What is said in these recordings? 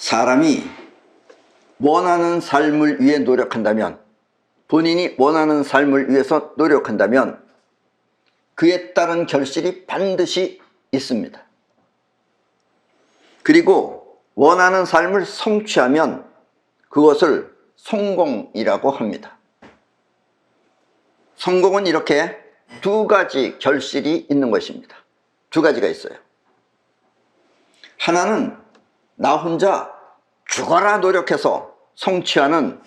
사람이 원하는 삶을 위해 노력한다면, 본인이 원하는 삶을 위해서 노력한다면 그에 따른 결실이 반드시 있습니다. 그리고 원하는 삶을 성취하면 그것을 성공이라고 합니다. 성공은 이렇게 두 가지 결실이 있는 것입니다. 두 가지가 있어요. 하나는 나 혼자 죽어라 노력해서 성취하는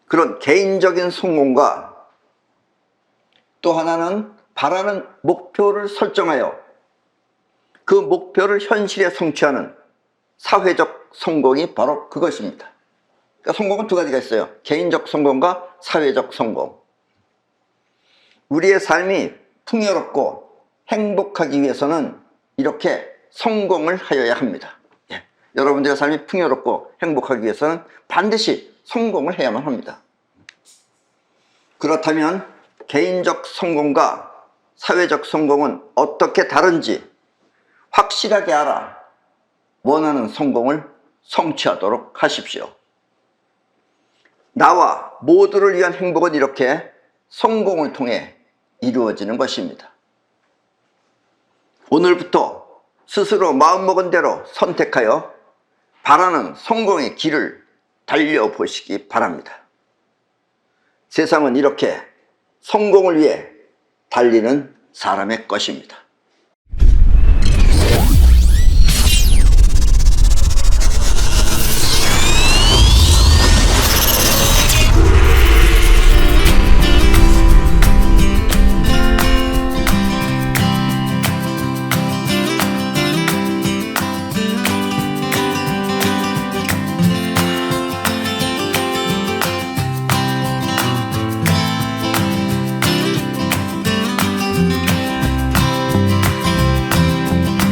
그런 개인적인 성공과, 또 하나는 바라는 목표를 설정하여 그 목표를 현실에 성취하는 사회적 성공이 바로 그것입니다. 그러니까 성공은 두 가지가 있어요. 개인적 성공과 사회적 성공. 우리의 삶이 풍요롭고 행복하기 위해서는 이렇게 성공을 하여야 합니다. 여러분들의 삶이 풍요롭고 행복하기 위해서는 반드시 성공을 해야만 합니다. 그렇다면 개인적 성공과 사회적 성공은 어떻게 다른지 확실하게 알아 원하는 성공을 성취하도록 하십시오. 나와 모두를 위한 행복은 이렇게 성공을 통해 이루어지는 것입니다. 오늘부터 스스로 마음먹은 대로 선택하여 바라는 성공의 길을 달려보시기 바랍니다. 세상은 이렇게 성공을 위해 달리는 사람의 것입니다.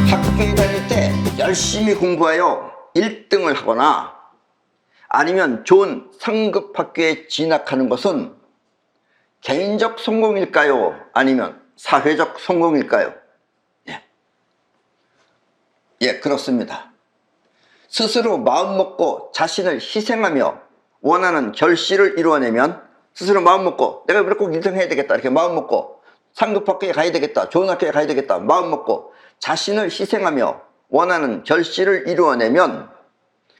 학교에 다닐 때 열심히 공부하여 1등을 하거나 아니면 좋은 상급 학교에 진학하는 것은 개인적 성공일까요? 아니면 사회적 성공일까요? 예, 그렇습니다. 스스로 마음먹고 자신을 희생하며 원하는 결실을 이루어내면, 스스로 마음먹고 내가 꼭 1등 해야 되겠다 이렇게 마음먹고 상급 학교에 가야 되겠다, 좋은 학교에 가야 되겠다 마음먹고 자신을 희생하며 원하는 결실을 이루어내면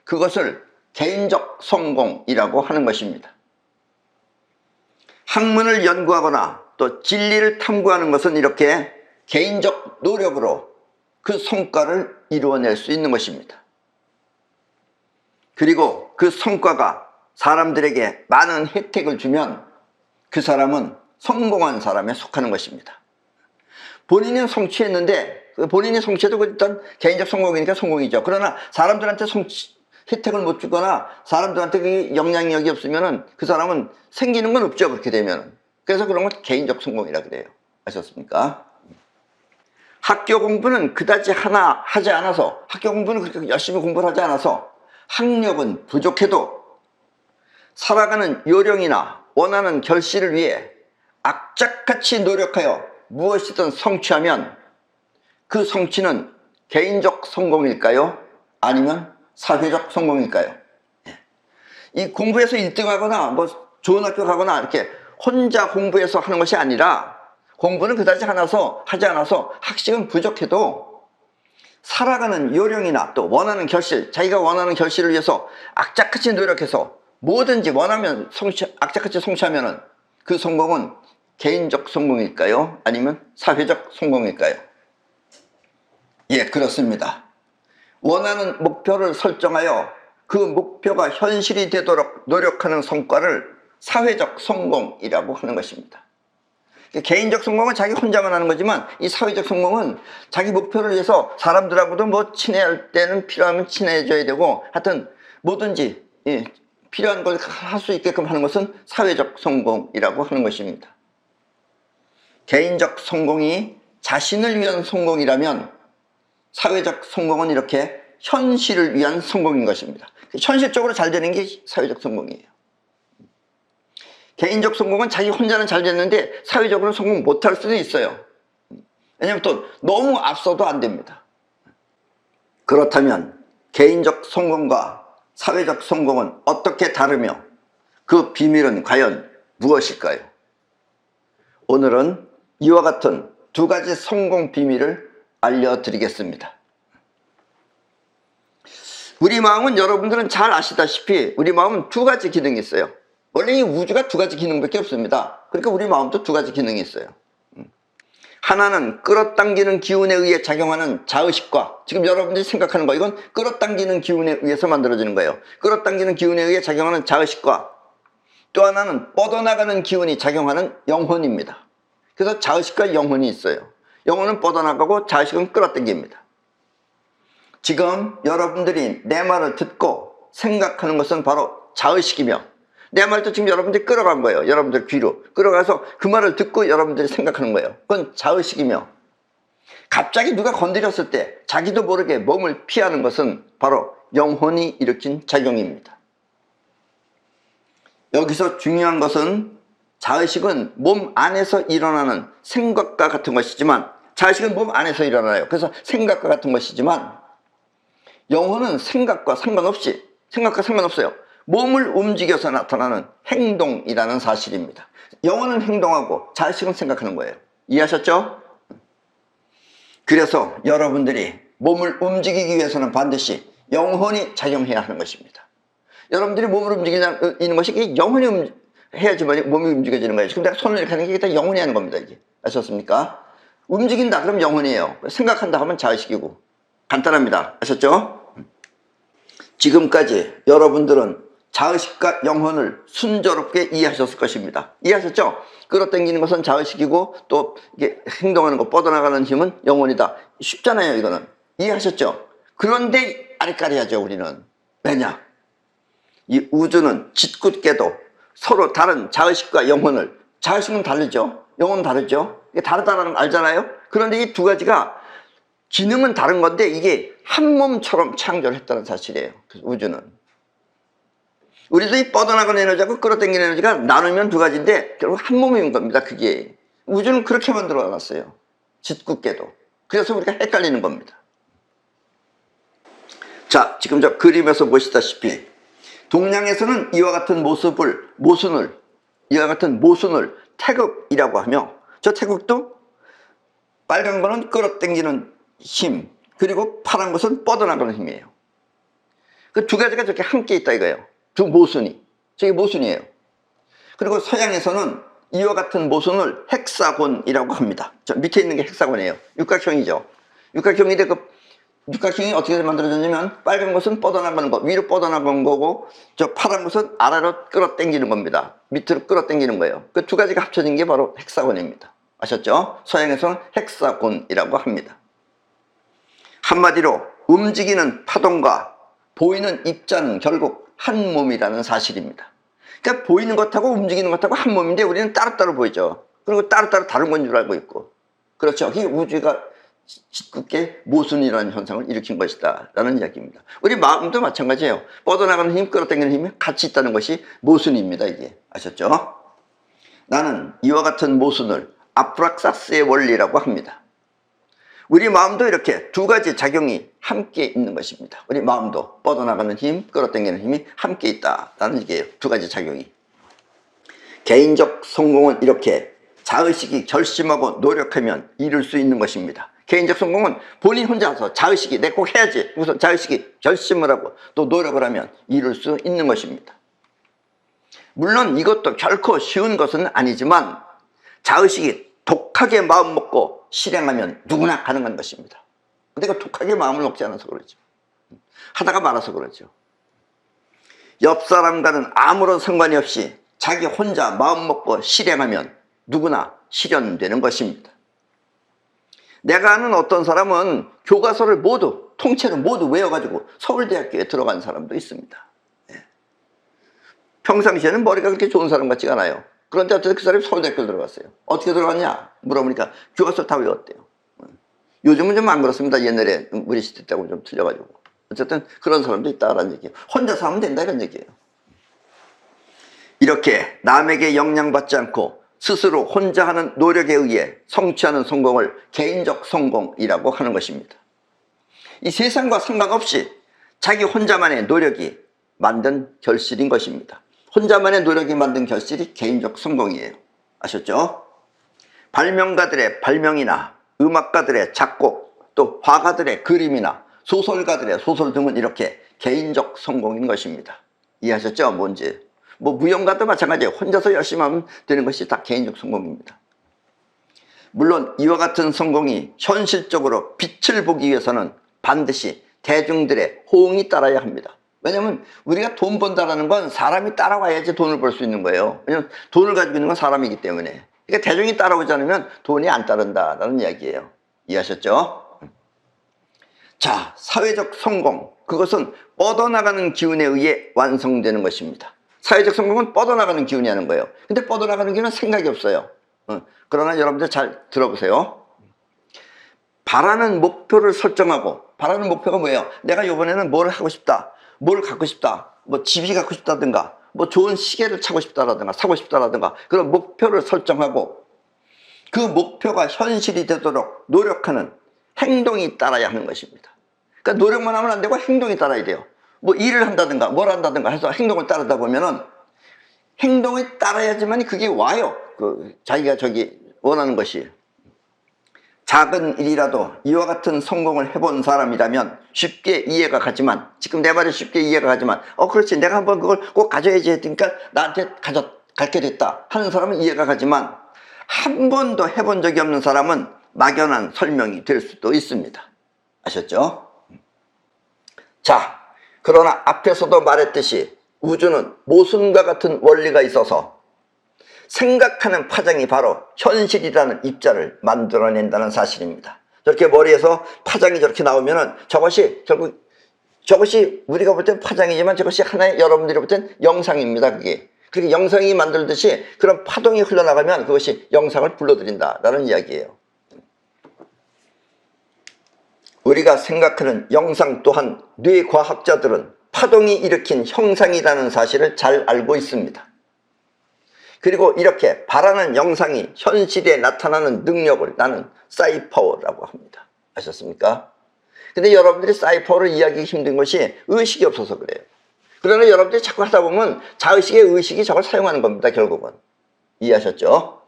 그것을 개인적 성공이라고 하는 것입니다. 학문을 연구하거나 또 진리를 탐구하는 것은 이렇게 개인적 노력으로 그 성과를 이루어낼 수 있는 것입니다. 그리고 그 성과가 사람들에게 많은 혜택을 주면 그 사람은 성공한 사람에 속하는 것입니다. 본인은 성취했는데, 본인이 성취해도 일단 개인적 성공이니까 성공이죠. 그러나 사람들한테 혜택을 못 주거나 사람들한테 그 영향력이 없으면 그 사람은 생기는 건 없죠. 그렇게 되면. 그래서 그런 건 개인적 성공이라 그래요. 아셨습니까? 학교 공부는 그다지 하나 하지 않아서, 학교 공부는 그렇게 열심히 공부를 하지 않아서 학력은 부족해도 살아가는 요령이나 원하는 결실을 위해 악착같이 노력하여 무엇이든 성취하면 그 성취는 개인적 성공일까요? 아니면 사회적 성공일까요? 이 공부해서 1등하거나 뭐 좋은 학교 가거나 이렇게 혼자 공부해서 하는 것이 아니라, 공부는 그다지 하지 않아서 학식은 부족해도 살아가는 요령이나 또 원하는 결실, 자기가 원하는 결실을 위해서 악착같이 노력해서 뭐든지 원하면 악착같이 성취하면 그 성공은 개인적 성공일까요? 아니면 사회적 성공일까요? 예, 그렇습니다. 원하는 목표를 설정하여 그 목표가 현실이 되도록 노력하는 성과를 사회적 성공이라고 하는 것입니다. 개인적 성공은 자기 혼자만 하는 거지만, 이 사회적 성공은 자기 목표를 위해서 사람들하고도 뭐 친해할 때는 필요하면 친해져야 되고, 하여튼 뭐든지 필요한 걸 할 수 있게끔 하는 것은 사회적 성공이라고 하는 것입니다. 개인적 성공이 자신을 위한 성공이라면 사회적 성공은 이렇게 현실을 위한 성공인 것입니다. 현실적으로 잘 되는 게 사회적 성공이에요. 개인적 성공은 자기 혼자는 잘 됐는데 사회적으로 성공 못할 수도 있어요. 왜냐하면 또 너무 앞서도 안 됩니다. 그렇다면 개인적 성공과 사회적 성공은 어떻게 다르며 그 비밀은 과연 무엇일까요? 오늘은 이와 같은 두 가지 성공 비밀을 알려드리겠습니다. 우리 마음은 여러분들은 잘 아시다시피 우리 마음은 두 가지 기능이 있어요. 원래 이 우주가 두 가지 기능밖에 없습니다. 그러니까 우리 마음도 두 가지 기능이 있어요. 하나는 끌어당기는 기운에 의해 작용하는 자의식과, 지금 여러분들이 생각하는 거, 이건 끌어당기는 기운에 의해서 만들어지는 거예요. 끌어당기는 기운에 의해 작용하는 자의식과, 또 하나는 뻗어나가는 기운이 작용하는 영혼입니다. 그래서 자의식과 영혼이 있어요. 영혼은 뻗어나가고 자의식은 끌어당깁니다. 지금 여러분들이 내 말을 듣고 생각하는 것은 바로 자의식이며, 내 말도 지금 여러분들이 끌어간 거예요. 여러분들 귀로 끌어가서 그 말을 듣고 여러분들이 생각하는 거예요. 그건 자의식이며, 갑자기 누가 건드렸을 때 자기도 모르게 몸을 피하는 것은 바로 영혼이 일으킨 작용입니다. 여기서 중요한 것은 자의식은 몸 안에서 일어나는 생각과 같은 것이지만, 자의식은 몸 안에서 일어나요. 그래서 생각과 같은 것이지만, 영혼은 생각과 상관없어요. 몸을 움직여서 나타나는 행동이라는 사실입니다. 영혼은 행동하고 자의식은 생각하는 거예요. 이해하셨죠? 그래서 여러분들이 몸을 움직이기 위해서는 반드시 영혼이 작용해야 하는 것입니다. 여러분들이 몸을 움직이는 것이 영혼이 해야지만 몸이 움직여지는 거예요. 지금 내가 손을 이렇게 하는 게 다 영혼이 하는 겁니다. 이게 아셨습니까? 움직인다 그러면 영혼이에요. 생각한다 하면 자의식이고, 간단합니다. 아셨죠? 지금까지 여러분들은 자의식과 영혼을 순조롭게 이해하셨을 것입니다. 이해하셨죠? 끌어당기는 것은 자의식이고, 또 이게 행동하는 거, 뻗어나가는 힘은 영혼이다. 쉽잖아요, 이거는. 이해하셨죠? 그런데 아리까리하죠, 우리는. 왜냐? 이 우주는 짓궂게도 서로 다른 자의식과 영혼을, 자의식은 다르죠, 영혼은 다르죠. 이게 다르다는 걸 알잖아요. 그런데 이 두 가지가 기능은 다른 건데 이게 한 몸처럼 창조를 했다는 사실이에요. 그래서 우주는. 우리도 이 뻗어나가는 에너지하고 끌어당기는 에너지가 나누면 두 가지인데 결국 한 몸인 겁니다. 그게. 우주는 그렇게 만들어 놨어요. 짓궂게도. 그래서 우리가 헷갈리는 겁니다. 자, 지금 저 그림에서 보시다시피 동양에서는 이와 같은 모순을 태극이라고 하며, 저 태극도 빨간 거는 끌어당기는 힘, 그리고 파란 것은 뻗어나가는 힘이에요. 그 두 가지가 저렇게 함께 있다 이거예요. 두 모순이. 저게 모순이에요. 그리고 서양에서는 이와 같은 모순을 헥사곤이라고 합니다. 저 밑에 있는 게 헥사곤이에요. 육각형이죠. 육각형인데 그 육각형이 어떻게 만들어졌냐면, 빨간 것은 뻗어나가는 거, 위로 뻗어나가는 거고, 저 파란 것은 아래로 끌어당기는 겁니다. 밑으로 끌어당기는 거예요. 그 두 가지가 합쳐진 게 바로 헥사곤입니다. 아셨죠? 서양에서는 헥사곤이라고 합니다. 한마디로 움직이는 파동과 보이는 입자는 결국 한 몸이라는 사실입니다. 그러니까 보이는 것하고 움직이는 것하고 한 몸인데 우리는 따로따로 보이죠. 그리고 따로따로 다른 건 줄 알고 있고. 그렇죠. 이 우주가 짓궂게 모순이라는 현상을 일으킨 것이다 라는 이야기입니다. 우리 마음도 마찬가지예요. 뻗어나가는 힘, 끌어당기는 힘이 같이 있다는 것이 모순입니다. 이게 아셨죠? 나는 이와 같은 모순을 아프락사스의 원리라고 합니다. 우리 마음도 이렇게 두 가지 작용이 함께 있는 것입니다. 우리 마음도 뻗어나가는 힘, 끌어당기는 힘이 함께 있다라는 얘기예요. 두 가지 작용이. 개인적 성공은 이렇게 자의식이 결심하고 노력하면 이룰 수 있는 것입니다. 개인적 성공은 본인 혼자서 자의식이 내 꼭 해야지, 우선 자의식이 결심을 하고 또 노력을 하면 이룰 수 있는 것입니다. 물론 이것도 결코 쉬운 것은 아니지만 자의식이 독하게 마음 먹고 실행하면 누구나 가능한 것입니다. 근데 그 독하게 마음을 먹지 않아서 그러죠. 하다가 말아서 그러죠. 옆 사람과는 아무런 상관이 없이 자기 혼자 마음 먹고 실행하면 누구나 실현되는 것입니다. 내가 아는 어떤 사람은 교과서를 통째로 모두 외워가지고 서울대학교에 들어간 사람도 있습니다. 평상시에는 머리가 그렇게 좋은 사람 같지가 않아요. 그런데 어쨌든 그 사람이 서울대학교 들어갔어요. 어떻게 들어갔냐 물어보니까 교과서 다 외웠대요. 요즘은 좀 안 그렇습니다. 옛날에 우리 시대 때하고 좀 틀려가지고. 어쨌든 그런 사람도 있다라는 얘기예요. 혼자서 하면 된다 이런 얘기예요. 이렇게 남에게 영향받지 않고 스스로 혼자 하는 노력에 의해 성취하는 성공을 개인적 성공이라고 하는 것입니다. 이 세상과 상관없이 자기 혼자만의 노력이 만든 결실인 것입니다. 혼자만의 노력이 만든 결실이 개인적 성공이에요. 아셨죠? 발명가들의 발명이나 음악가들의 작곡, 또 화가들의 그림이나 소설가들의 소설 등은 이렇게 개인적 성공인 것입니다. 이해하셨죠? 뭔지. 뭐 무용가도 마찬가지예요. 혼자서 열심히 하면 되는 것이 다 개인적 성공입니다. 물론 이와 같은 성공이 현실적으로 빛을 보기 위해서는 반드시 대중들의 호응이 따라야 합니다. 왜냐하면 우리가 돈 번다라는 건 사람이 따라와야지 돈을 벌 수 있는 거예요. 왜냐하면 돈을 가지고 있는 건 사람이기 때문에. 그러니까 대중이 따라오지 않으면 돈이 안 따른다라는 이야기예요. 이해하셨죠? 자, 사회적 성공, 그것은 뻗어나가는 기운에 의해 완성되는 것입니다. 사회적 성공은 뻗어나가는 기운이 하는 거예요. 근데 뻗어나가는 기운은 생각이 없어요. 그러나 여러분들 잘 들어보세요. 바라는 목표를 설정하고, 바라는 목표가 뭐예요? 내가 이번에는 뭘 하고 싶다, 뭘 갖고 싶다, 뭐 집이 갖고 싶다든가, 뭐 좋은 시계를 차고 싶다라든가 사고 싶다라든가, 그런 목표를 설정하고 그 목표가 현실이 되도록 노력하는 행동이 따라야 하는 것입니다. 그러니까 노력만 하면 안 되고 행동이 따라야 돼요. 뭐 일을 한다든가 뭘 한다든가 해서 행동을 따르다 보면은 행동이 따라야지만 그게 와요. 자기가 원하는 것이. 작은 일이라도 이와 같은 성공을 해본 사람이라면 쉽게 이해가 가지만, 지금 내 말이 쉽게 이해가 가지만, 그렇지, 내가 한번 그걸 꼭 가져야지 했으니까 나한테 갖게 됐다 하는 사람은 이해가 가지만, 한 번도 해본 적이 없는 사람은 막연한 설명이 될 수도 있습니다. 아셨죠? 자, 그러나 앞에서도 말했듯이 우주는 모순과 같은 원리가 있어서 생각하는 파장이 바로 현실이라는 입자를 만들어낸다는 사실입니다. 저렇게 머리에서 파장이 저렇게 나오면은 저것이 우리가 볼 땐 파장이지만 저것이 하나의, 여러분들이 볼 땐 영상입니다. 그게. 그렇게 영상이 만들듯이 그런 파동이 흘러나가면 그것이 영상을 불러들인다라는 이야기예요. 우리가 생각하는 영상 또한 뇌과학자들은 파동이 일으킨 형상이라는 사실을 잘 알고 있습니다. 그리고 이렇게 바라는 영상이 현실에 나타나는 능력을 나는 사이파워라고 합니다. 아셨습니까? 근데 여러분들이 사이파워를 이해하기 힘든 것이 의식이 없어서 그래요. 그러나 여러분들이 자꾸 하다 보면 자의식의 의식이 저걸 사용하는 겁니다. 결국은. 이해하셨죠?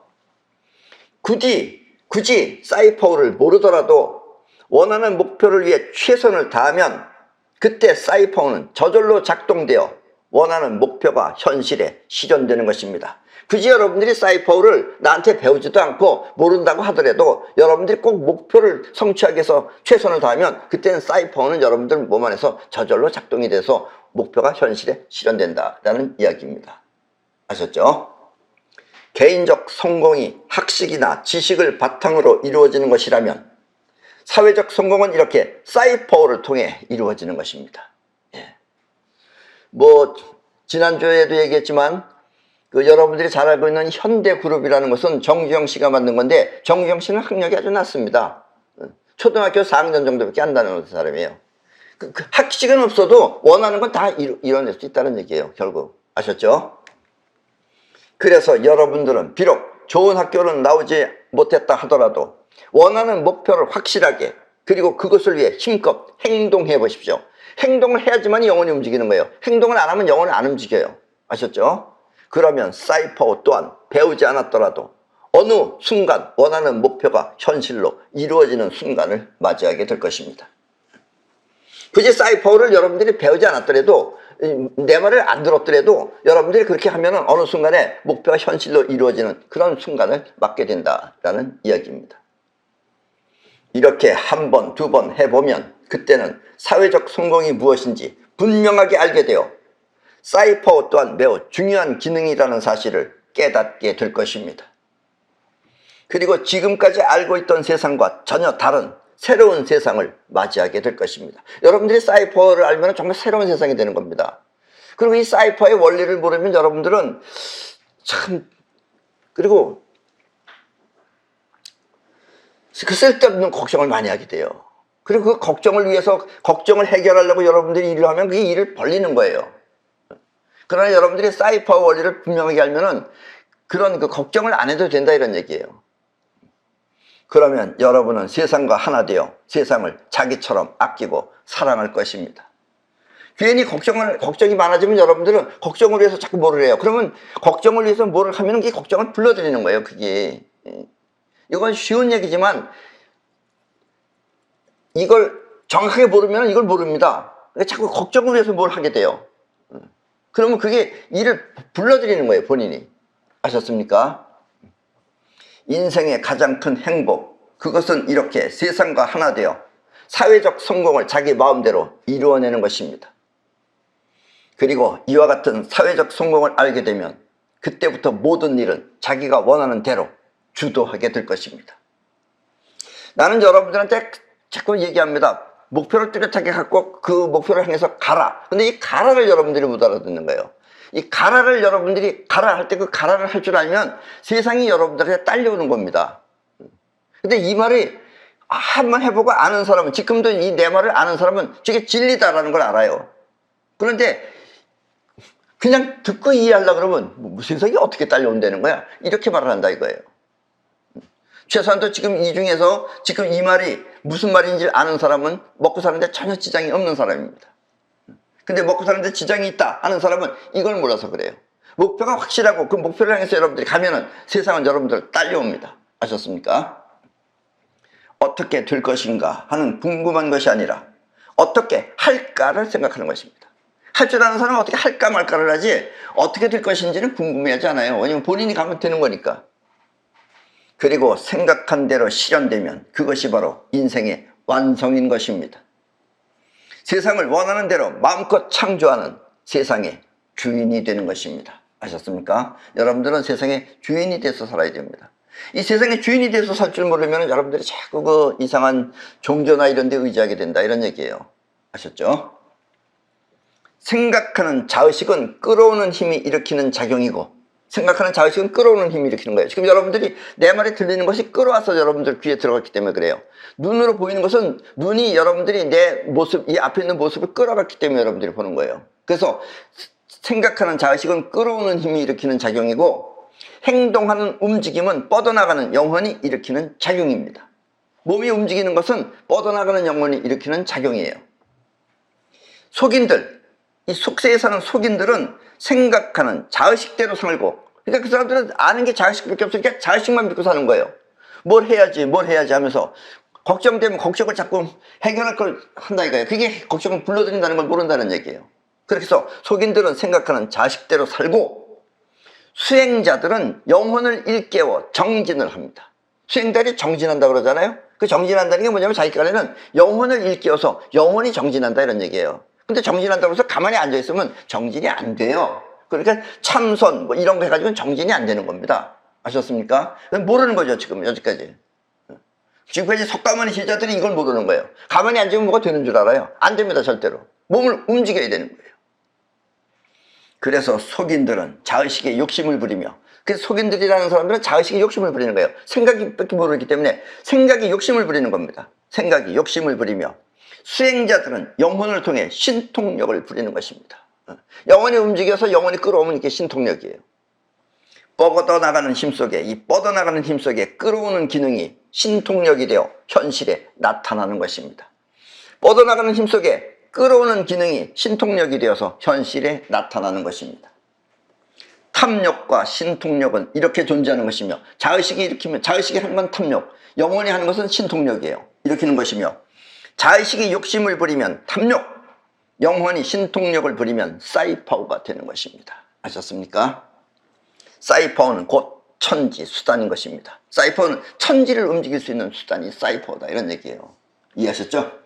굳이 사이파워를 모르더라도 원하는 목표를 위해 최선을 다하면 그때 사이파워는 저절로 작동되어 원하는 목표가 현실에 실현되는 것입니다. 굳이 여러분들이 사이파워를 나한테 배우지도 않고 모른다고 하더라도 여러분들이 꼭 목표를 성취하기 위해서 최선을 다하면 그때는 사이파워는 여러분들 몸 안에서 저절로 작동이 돼서 목표가 현실에 실현된다라는 이야기입니다. 아셨죠? 개인적 성공이 학식이나 지식을 바탕으로 이루어지는 것이라면 사회적 성공은 이렇게 사이파워를 통해 이루어지는 것입니다. 뭐 지난주에도 얘기했지만 여러분들이 잘 알고 있는 현대그룹이라는 것은 정주영 씨가 만든 건데, 정주영 씨는 학력이 아주 낮습니다. 초등학교 4학년 정도밖에 안 다니는 사람이에요. 그 학식은 없어도 원하는 건 다 이뤄낼 수 있다는 얘기예요. 결국. 아셨죠? 그래서 여러분들은 비록 좋은 학교는 나오지 못했다 하더라도 원하는 목표를 확실하게, 그리고 그것을 위해 힘껏 행동해 보십시오. 행동을 해야지만 영혼이 움직이는 거예요. 행동을 안 하면 영혼이 안 움직여요. 아셨죠? 그러면 사이파워 또한 배우지 않았더라도 어느 순간 원하는 목표가 현실로 이루어지는 순간을 맞이하게 될 것입니다. 굳이 사이파워를 여러분들이 배우지 않았더라도, 내 말을 안 들었더라도 여러분들이 그렇게 하면 어느 순간에 목표가 현실로 이루어지는 그런 순간을 맞게 된다라는 이야기입니다. 이렇게 한 번, 두 번 해보면 그때는 사회적 성공이 무엇인지 분명하게 알게 되어 사이파워 또한 매우 중요한 기능이라는 사실을 깨닫게 될 것입니다. 그리고 지금까지 알고 있던 세상과 전혀 다른 새로운 세상을 맞이하게 될 것입니다. 여러분들이 사이파워를 알면 정말 새로운 세상이 되는 겁니다. 그리고 이 사이파워의 원리를 모르면 여러분들은 그리고 그 쓸데없는 걱정을 많이 하게 돼요. 그리고 그 걱정을 위해서, 걱정을 해결하려고 여러분들이 일을 하면 그게 일을 벌리는 거예요. 그러나 여러분들이 사이파워 원리를 분명하게 알면은 그런 걱정을 안 해도 된다, 이런 얘기예요. 그러면 여러분은 세상과 하나 되어 세상을 자기처럼 아끼고 사랑할 것입니다. 괜히 걱정이 많아지면 여러분들은 걱정을 위해서 자꾸 뭐를 해요. 그러면 걱정을 위해서 뭐를 하면 그 걱정을 불러들이는 거예요, 그게. 이건 쉬운 얘기지만 이걸 정확하게 모르면 이걸 모릅니다. 그러니까 자꾸 걱정을 위해서 뭘 하게 돼요. 그러면 그게 일을 불러들이는 거예요, 본인이. 아셨습니까? 인생의 가장 큰 행복, 그것은 이렇게 세상과 하나 되어 사회적 성공을 자기 마음대로 이루어내는 것입니다. 그리고 이와 같은 사회적 성공을 알게 되면 그때부터 모든 일은 자기가 원하는 대로 주도하게 될 것입니다. 나는 여러분들한테 자꾸 얘기합니다. 목표를 뚜렷하게 갖고 그 목표를 향해서 가라. 근데 이 가라를 여러분들이 못 알아듣는 거예요. 이 가라를 여러분들이 가라 할 때 그 가라를 할 줄 알면 세상이 여러분들한테 딸려오는 겁니다. 근데 이 말이 한번 해보고 아는 사람은, 지금도 이 내 말을 아는 사람은 저게 진리다라는 걸 알아요. 그런데 그냥 듣고 이해하려고 그러면 세상이 어떻게 딸려온다는 거야? 이렇게 말을 한다 이거예요. 최소한도 지금 이 중에서 지금 이 말이 무슨 말인지 아는 사람은 먹고 사는데 전혀 지장이 없는 사람입니다. 근데 먹고 사는데 지장이 있다 하는 사람은 이걸 몰라서 그래요. 목표가 확실하고 그 목표를 향해서 여러분들이 가면은 세상은 여러분들 딸려옵니다. 아셨습니까? 어떻게 될 것인가 하는 궁금한 것이 아니라 어떻게 할까를 생각하는 것입니다. 할 줄 아는 사람은 어떻게 할까 말까를 하지 어떻게 될 것인지는 궁금해하지 않아요. 왜냐면 본인이 가면 되는 거니까. 그리고 생각한 대로 실현되면 그것이 바로 인생의 완성인 것입니다. 세상을 원하는 대로 마음껏 창조하는 세상의 주인이 되는 것입니다. 아셨습니까? 여러분들은 세상의 주인이 돼서 살아야 됩니다. 이 세상의 주인이 돼서 살 줄 모르면 여러분들이 자꾸 그 이상한 종교나 이런 데 의지하게 된다 이런 얘기예요. 아셨죠? 생각하는 자의식은 끌어오는 힘이 일으키는 작용이고 생각하는 자의식은 끌어오는 힘이 일으키는 거예요. 지금 여러분들이 내 말이 들리는 것이 끌어와서 여러분들 귀에 들어갔기 때문에 그래요. 눈으로 보이는 것은 눈이 여러분들이 내 모습, 이 앞에 있는 모습을 끌어갔기 때문에 여러분들이 보는 거예요. 그래서 생각하는 자의식은 끌어오는 힘이 일으키는 작용이고 행동하는 움직임은 뻗어나가는 영혼이 일으키는 작용입니다. 몸이 움직이는 것은 뻗어나가는 영혼이 일으키는 작용이에요. 속인들, 이 속세에 사는 속인들은 생각하는 자의식대로 살고, 그러니까 그 사람들은 아는 게 자의식밖에 없으니까 자의식만 믿고 사는 거예요. 뭘 해야지 하면서 걱정되면 걱정을 자꾸 해결할 걸 한다 이거예요. 그게 걱정을 불러들인다는 걸 모른다는 얘기예요. 그래서 속인들은 생각하는 자의식대로 살고 수행자들은 영혼을 일깨워 정진을 합니다. 수행자들이 정진한다 그러잖아요. 그 정진한다는 게 뭐냐면 자기 간에는 영혼을 일깨워서 영혼이 정진한다 이런 얘기예요. 근데 정진한다고 해서 가만히 앉아있으면 정진이 안 돼요. 그러니까 참선 뭐 이런 거 해가지고는 정진이 안 되는 겁니다. 아셨습니까? 모르는 거죠 지금 여기까지. 지금까지 석가모니 제자들이 이걸 모르는 거예요. 가만히 앉으면 뭐가 되는 줄 알아요? 안 됩니다 절대로. 몸을 움직여야 되는 거예요. 그래서 속인들은 자의식에 욕심을 부리며, 그래서 속인들이라는 사람들은 자의식에 욕심을 부리는 거예요. 생각이 밖에 모르기 때문에 생각이 욕심을 부리는 겁니다. 생각이 욕심을 부리며 수행자들은 영혼을 통해 신통력을 부리는 것입니다. 영혼이 움직여서 영혼이 끌어오면 이게 신통력이에요. 뻗어나가는 힘 속에, 이 뻗어나가는 힘 속에 끌어오는 기능이 신통력이 되어 현실에 나타나는 것입니다. 뻗어나가는 힘 속에 끌어오는 기능이 신통력이 되어서 현실에 나타나는 것입니다. 탐욕과 신통력은 이렇게 존재하는 것이며, 자의식이 일으키면, 자의식이 하는 건 탐욕, 영혼이 하는 것은 신통력이에요. 일으키는 것이며, 자의식이 욕심을 부리면 탐욕, 영혼이 신통력을 부리면 사이파워가 되는 것입니다. 아셨습니까? 사이파워는 곧 천지, 수단인 것입니다. 사이파워는 천지를 움직일 수 있는 수단이 사이파워다 이런 얘기예요. 이해하셨죠?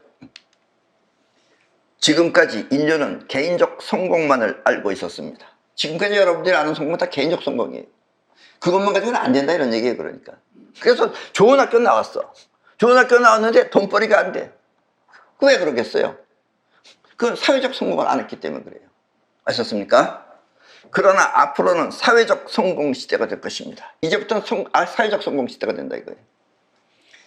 지금까지 인류는 개인적 성공만을 알고 있었습니다. 지금까지 여러분들이 아는 성공은 다 개인적 성공이에요. 그것만 가지고는 안 된다 이런 얘기예요. 그러니까 그래서 좋은 학교 나왔어. 좋은 학교 나왔는데 돈벌이가 안 돼. 왜 그러겠어요? 그건 사회적 성공을 안 했기 때문에 그래요. 아셨습니까? 그러나 앞으로는 사회적 성공 시대가 될 것입니다. 이제부터는 사회적 성공 시대가 된다 이거예요.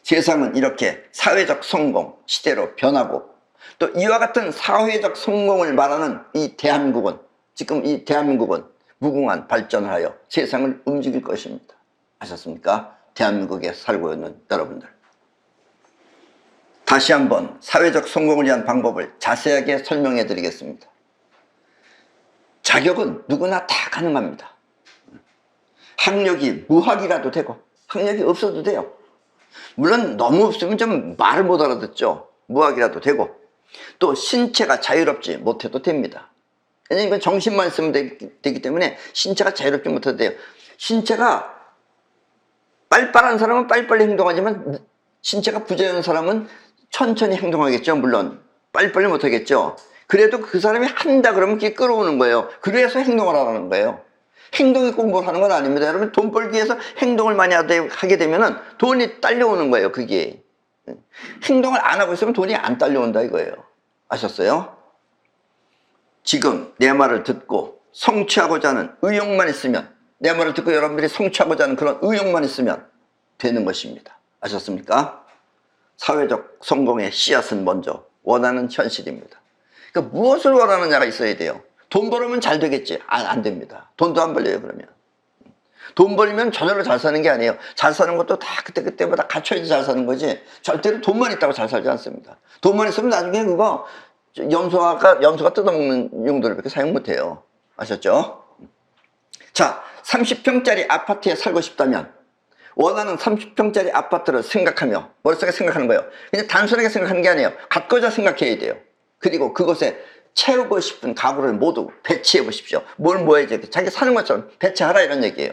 세상은 이렇게 사회적 성공 시대로 변하고, 또 이와 같은 사회적 성공을 말하는 이 대한민국은, 지금 이 대한민국은 무궁한 발전을 하여 세상을 움직일 것입니다. 아셨습니까? 대한민국에 살고 있는 여러분들, 다시 한번 사회적 성공을 위한 방법을 자세하게 설명해 드리겠습니다. 자격은 누구나 다 가능합니다. 학력이 무학이라도 되고 학력이 없어도 돼요. 물론 너무 없으면 좀 말을 못 알아듣죠. 무학이라도 되고 또 신체가 자유롭지 못해도 됩니다. 왜냐면 정신만 있으면 되기 때문에 신체가 자유롭지 못해도 돼요. 신체가 빨빨한 사람은 빨리빨리 행동하지만 신체가 부자연한 사람은 천천히 행동하겠죠. 물론 빨리빨리 못하겠죠. 그래도 그 사람이 한다 그러면 그게 끌어오는 거예요. 그래서 행동을 하라는 거예요. 행동이 공부를 하는 건 아닙니다. 여러분 돈 벌기 위해서 행동을 많이 하게 되면 돈이 딸려오는 거예요. 그게 행동을 안 하고 있으면 돈이 안 딸려온다 이거예요. 아셨어요? 지금 내 말을 듣고 성취하고자 하는 의욕만 있으면, 내 말을 듣고 여러분들이 성취하고자 하는 그런 의욕만 있으면 되는 것입니다. 아셨습니까? 사회적 성공의 씨앗은 먼저 원하는 현실입니다. 그러니까 무엇을 원하느냐가 있어야 돼요. 돈 벌으면 잘 되겠지. 안 됩니다. 돈도 안 벌려요. 그러면 돈 벌면 저절로 잘 사는 게 아니에요. 잘 사는 것도 다 그때마다 갖춰야지 잘 사는 거지, 절대로 돈만 있다고 잘 살지 않습니다. 돈만 있으면 나중에 그거 염소가 뜯어먹는 용도로밖에 사용 못해요. 아셨죠? 자, 30평짜리 아파트에 살고 싶다면 원하는 30평짜리 아파트를 생각하며 머릿속에 생각하는 거예요. 그냥 단순하게 생각하는 게 아니에요. 갖고자 생각해야 돼요. 그리고 그곳에 채우고 싶은 가구를 모두 배치해 보십시오. 뭘 모아야지 자기 사는 것처럼 배치하라 이런 얘기예요.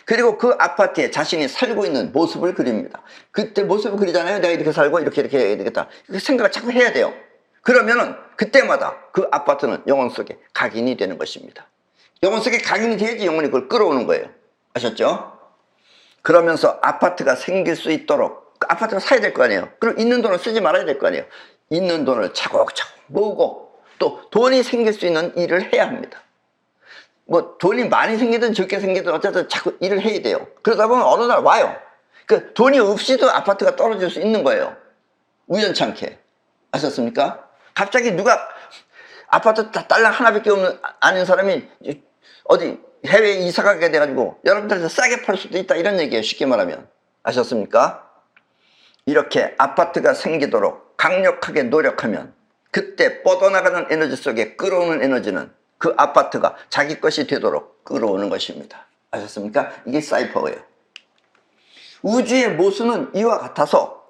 그리고 그 아파트에 자신이 살고 있는 모습을 그립니다. 그때 모습을 그리잖아요. 내가 이렇게 살고 이렇게 해야 되겠다. 그 생각을 자꾸 해야 돼요. 그러면은 그때마다 그 아파트는 영혼 속에 각인이 되는 것입니다. 영혼 속에 각인이 돼야지 영혼이 그걸 끌어오는 거예요. 아셨죠? 그러면서 아파트가 생길 수 있도록 그 아파트를 사야 될 거 아니에요. 그럼 있는 돈을 쓰지 말아야 될 거 아니에요. 있는 돈을 차곡차곡 모으고 또 돈이 생길 수 있는 일을 해야 합니다. 뭐 돈이 많이 생기든 적게 생기든 어쨌든 자꾸 일을 해야 돼요. 그러다 보면 어느 날 와요. 그 돈이 없이도 아파트가 떨어질 수 있는 거예요. 우연찮게. 아셨습니까? 갑자기 누가 아파트 딸랑 하나밖에 아닌 사람이 어디 해외에 이사 가게 돼가지고 여러분들한테 싸게 팔 수도 있다 이런 얘기예요. 쉽게 말하면. 아셨습니까? 이렇게 아파트가 생기도록 강력하게 노력하면 그때 뻗어나가는 에너지 속에 끌어오는 에너지는 그 아파트가 자기 것이 되도록 끌어오는 것입니다. 아셨습니까? 이게 사이퍼예요. 우주의 모순은 이와 같아서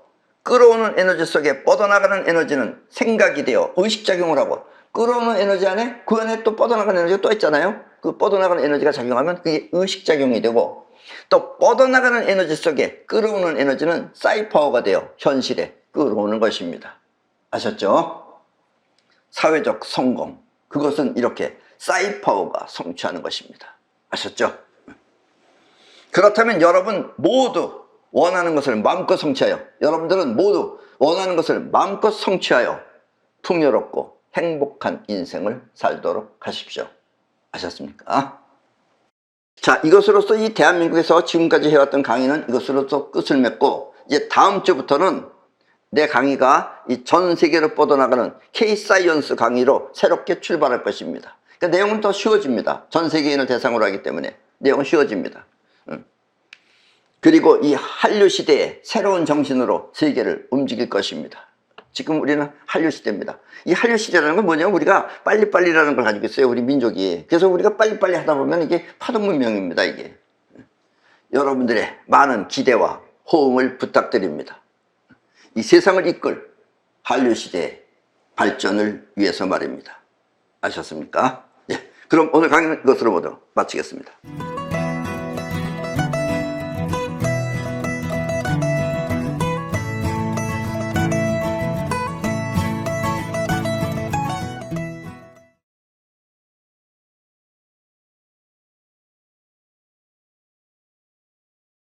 끌어오는 에너지 속에 뻗어나가는 에너지는 생각이 되어 의식작용을 하고, 끌어오는 에너지 안에 그 안에 또 뻗어나가는 에너지가 또 있잖아요. 그 뻗어나가는 에너지가 작용하면 그게 의식작용이 되고, 또 뻗어나가는 에너지 속에 끌어오는 에너지는 사이파워가 되어 현실에 끌어오는 것입니다. 아셨죠? 사회적 성공, 그것은 이렇게 사이파워가 성취하는 것입니다. 아셨죠? 그렇다면 여러분 모두 원하는 것을 마음껏 성취하여, 여러분들은 모두 원하는 것을 마음껏 성취하여 풍요롭고 행복한 인생을 살도록 하십시오. 아셨습니까? 자, 이것으로서 이 대한민국에서 지금까지 해왔던 강의는 이것으로서 끝을 맺고, 이제 다음 주부터는 내 강의가 이 전 세계로 뻗어나가는 K-사이언스 강의로 새롭게 출발할 것입니다. 그러니까 내용은 더 쉬워집니다. 전 세계인을 대상으로 하기 때문에 내용은 쉬워집니다. 그리고 이 한류 시대에 새로운 정신으로 세계를 움직일 것입니다. 지금 우리는 한류 시대입니다. 이 한류 시대라는 건 뭐냐면 우리가 빨리빨리라는 걸 가지고 있어요. 우리 민족이. 그래서 우리가 빨리빨리 하다 보면 이게 파도 문명입니다. 이게. 여러분들의 많은 기대와 호응을 부탁드립니다. 이 세상을 이끌 한류 시대의 발전을 위해서 말입니다. 아셨습니까? 예. 그럼 오늘 강의는 이것으로 모두 마치겠습니다.